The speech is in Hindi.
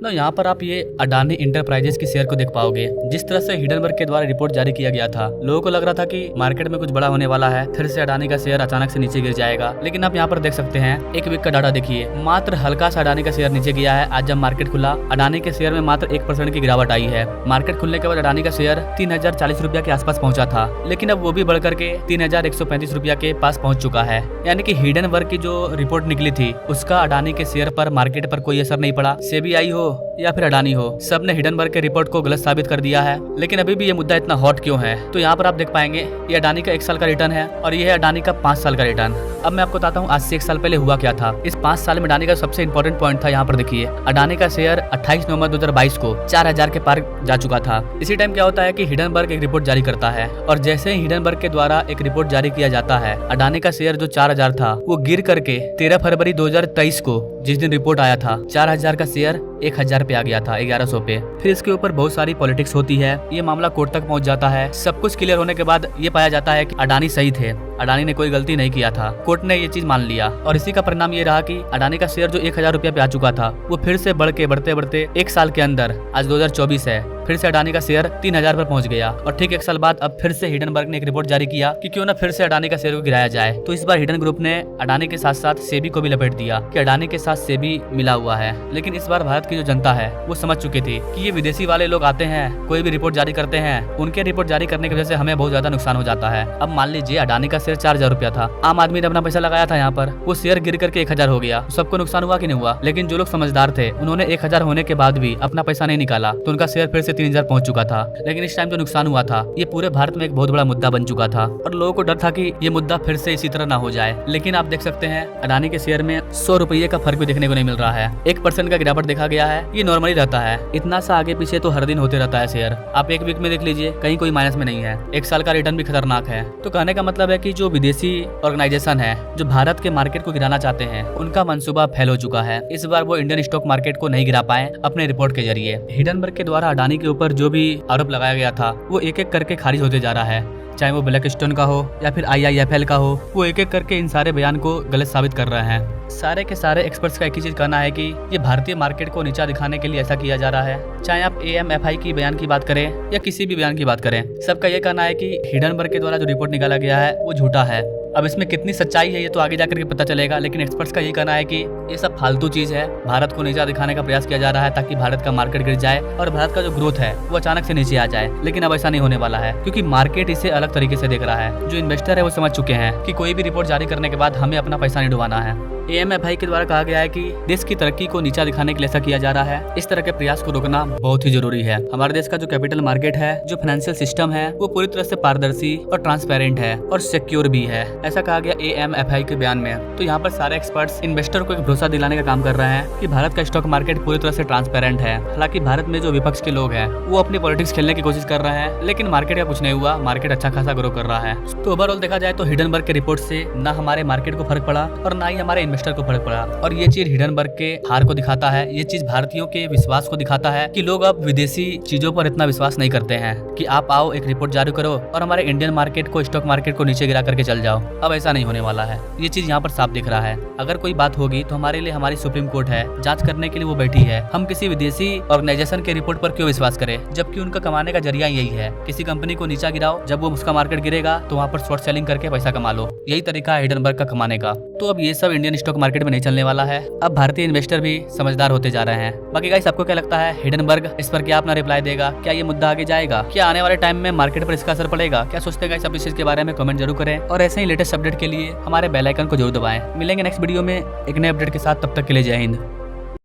ना यहाँ पर आप ये अडानी इंटरप्राइजेस की शेयर को देख पाओगे। जिस तरह से हिडनबर्ग के द्वारा रिपोर्ट जारी किया गया था, लोगों को लग रहा था कि मार्केट में कुछ बड़ा होने वाला है, फिर से अडानी का शेयर अचानक से नीचे गिर जाएगा। लेकिन आप यहाँ पर देख सकते हैं, एक वीक का डाटा देखिए, मात्र हल्का सा अडानी का शेयर नीचे गया है। आज जब मार्केट खुला, अडानी के शेयर में मात्र 1% की गिरावट आई है। मार्केट खुलने के बाद अडानी का शेयर 3040 रुपया के आसपास पहुंचा था, लेकिन अब वो भी बढ़ करके 3135 रुपया के पास पहुंच चुका है। यानी कि हिडनबर्ग की जो रिपोर्ट निकली थी, उसका अडानी के शेयर पर, मार्केट पर कोई असर नहीं पड़ा। सेबीआई हो या फिर अडानी हो, सब ने हिडनबर्ग के रिपोर्ट को गलत साबित कर दिया है। लेकिन अभी भी ये मुद्दा इतना हॉट क्यों है? तो यहाँ पर आप देख पाएंगे, ये अडानी का 1 साल का रिटर्न है और ये है अडानी का 5 साल का रिटर्न। अब मैं आपको बताता हूँ आज से 1 साल पहले हुआ क्या था। इस 5 साल में अडानी का सबसे इंपॉर्टेंट पॉइंट था, यहाँ पर देखिए, अडानी का शेयर 28 नवंबर 2022 को 4000 के पार जा चुका था। इसी टाइम क्या होता है कि हिडनबर्ग एक रिपोर्ट जारी करता है और जैसे ही हिडनबर्ग के द्वारा एक रिपोर्ट जारी किया जाता है, अडानी का शेयर जो 4000 था वो गिर करके 13 फरवरी 2023 को, जिस दिन रिपोर्ट आया था, 4000 का शेयर 1000 पे आ गया था, 1100 पे। फिर इसके ऊपर बहुत सारी पॉलिटिक्स होती है, ये मामला कोर्ट तक पहुंच जाता है। सब कुछ क्लियर होने के बाद ये पाया जाता है कि अडानी सही थे, अडानी ने कोई गलती नहीं किया था। कोर्ट ने ये चीज मान लिया और इसी का परिणाम ये रहा कि अडानी का शेयर जो 1000 रुपया पे आ चुका था, वो फिर से बढ़ते बढ़ते 1 साल के अंदर, आज 2024 है, फिर से अडानी का शेयर 3000 पर पहुंच गया। और ठीक 1 साल बाद अब फिर से हिडनबर्ग ने एक रिपोर्ट जारी किया कि क्यों ना फिर से अडानी का शेयर को गिराया जाए। तो इस बार हिडन ग्रुप ने अडानी के साथ साथ सेबी को भी लपेट दिया कि अडानी के साथ सेबी मिला हुआ है। लेकिन इस बार भारत की जो जनता है वो समझ चुकी थी कि ये विदेशी वाले लोग आते हैं, कोई भी रिपोर्ट जारी करते हैं, उनके रिपोर्ट जारी करने की वजह से हमें बहुत ज्यादा नुकसान हो जाता है। अब मान लीजिए अडानी का शेयर 4000 रुपया था, आम आदमी ने अपना पैसा लगाया था, यहाँ पर वो शेयर गिर करके 1000 हो गया, सबको नुकसान हुआ कि नहीं हुआ? लेकिन जो लोग समझदार थे, उन्होंने 1000 होने के बाद भी अपना पैसा नहीं निकाला, तो उनका शेयर फिर से 3000 पहुंच चुका था। लेकिन इस टाइम जो नुकसान हुआ था, ये पूरे भारत में एक बहुत बड़ा मुद्दा बन चुका था और लोगों को डर था कि ये मुद्दा फिर से इसी तरह ना हो जाए। लेकिन आप देख सकते हैं, अडानी के शेयर में 100 रुपये का फर्क भी देखने को नहीं मिल रहा है। 1% का गिरावट देखा गया है, ये नॉर्मली रहता है। इतना सा आगे पीछे तो हर दिन होते रहता है शेयर। आप एक वीक में देख लीजिए, कहीं कोई माइनस में नहीं है। 1 साल का रिटर्न भी खतरनाक है। तो कहने का मतलब है कि जो विदेशी ऑर्गेनाइजेशन है, जो भारत के मार्केट को गिराना चाहते हैं, उनका मंसूबा फेल हो चुका है। इस बार वो इंडियन स्टॉक मार्केट को नहीं गिरा पाए अपने रिपोर्ट के जरिए। हिडनबर्ग के द्वारा अडानी के ऊपर जो भी आरोप लगाया गया था, वो एक एक करके खारिज होते जा रहा है। चाहे वो ब्लैकस्टोन का हो या फिर IIFL का हो, वो एक एक करके इन सारे बयान को गलत साबित कर रहे हैं। सारे के सारे एक्सपर्ट्स का एक ही चीज कहना है कि ये भारतीय मार्केट को नीचा दिखाने के लिए ऐसा किया जा रहा है। चाहे आप AMFI की बयान की बात करें या किसी भी बयान की बात करें, सबका ये कहना है कि हिडनबर्ग के द्वारा जो रिपोर्ट निकाला गया है वो झूठा है। अब इसमें कितनी सच्चाई है ये तो आगे जाकर के पता चलेगा, लेकिन एक्सपर्ट्स का ये कहना है कि ये सब फालतू चीज है। भारत को नीचा दिखाने का प्रयास किया जा रहा है ताकि भारत का मार्केट गिर जाए और भारत का जो ग्रोथ है वो अचानक से नीचे आ जाए। लेकिन अब ऐसा नहीं होने वाला है, क्योंकि मार्केट इसे अलग तरीके से देख रहा है। जो इन्वेस्टर है वो समझ चुके हैं कि कोई भी रिपोर्ट जारी करने के बाद हमें अपना पैसा नहीं डुबाना है। AMFI के द्वारा कहा गया है कि देश की तरक्की को नीचा दिखाने के लिए ऐसा किया जा रहा है। इस तरह के प्रयास को रोकना बहुत ही जरूरी है। हमारे देश का जो कैपिटल मार्केट है, जो फाइनेंशियल सिस्टम है, वो पूरी तरह से पारदर्शी और ट्रांसपेरेंट है और सिक्योर भी है, ऐसा कहा गया AMFI के बयान में। तो यहाँ पर सारे एक्सपर्ट्स इन्वेस्टर को एक भरोसा दिलाने का काम कर रहे हैं कि भारत का स्टॉक मार्केट पूरी तरह से ट्रांसपेरेंट है। हालांकि भारत में जो विपक्ष के लोग हैं वो अपनी पॉलिटिक्स खेलने की कोशिश कर रहे हैं, लेकिन मार्केट का कुछ नहीं हुआ। मार्केट अच्छा खासा ग्रो कर रहा है। तो ओवरऑल देखा जाए तो हिडनबर्ग के रिपोर्ट से न हमारे मार्केट को फर्क पड़ा और न ही हमारे इन्वेस्टर को फर्क पड़ा। और ये चीज हिडनबर्ग के हार को दिखाता है। ये चीज भारतीयों के विश्वास को दिखाता है कि लोग अब विदेशी चीजों पर इतना विश्वास नहीं करते हैं कि आप आओ, एक रिपोर्ट जारी करो और हमारे इंडियन मार्केट को, स्टॉक मार्केट को नीचे गिरा करके चल जाओ। अब ऐसा नहीं होने वाला है। ये चीज यहाँ पर साफ दिख रहा है। अगर कोई बात होगी तो हमारे लिए हमारी सुप्रीम कोर्ट है, जांच करने के लिए वो बैठी है। हम किसी विदेशी ऑर्गेनाइजेशन के रिपोर्ट पर क्यों विश्वास करें, जबकि उनका कमाने का जरिया यही है। किसी कंपनी को नीचा गिराओ, जब वो उसका मार्केट गिरेगा तो वहाँ पर शॉर्ट सेलिंग करके पैसा कमा लो। यही तरीका है हिडनबर्ग का कमाने का। तो अब ये सब इंडियन स्टॉक मार्केट में नहीं चलने वाला है। अब भारतीय इन्वेस्टर भी समझदार होते जा रहे हैं। बाकी गाइस, आपको क्या लगता है हिडनबर्ग इस पर क्या अपना रिप्लाई देगा? क्या ये मुद्दा आगे जाएगा? क्या आने वाले टाइम में मार्केट पर इसका असर पड़ेगा? क्या सोचते हैं गाइस? आप इस चीज के बारे में कमेंट जरूर करें और ऐसे ही लेटेस्ट अपडेट के लिए हमारे बेल आइकन को जरूर दबाएं। मिलेंगे नेक्स्ट वीडियो में एक नए अपडेट के साथ। तब तक के लिए जय हिंद।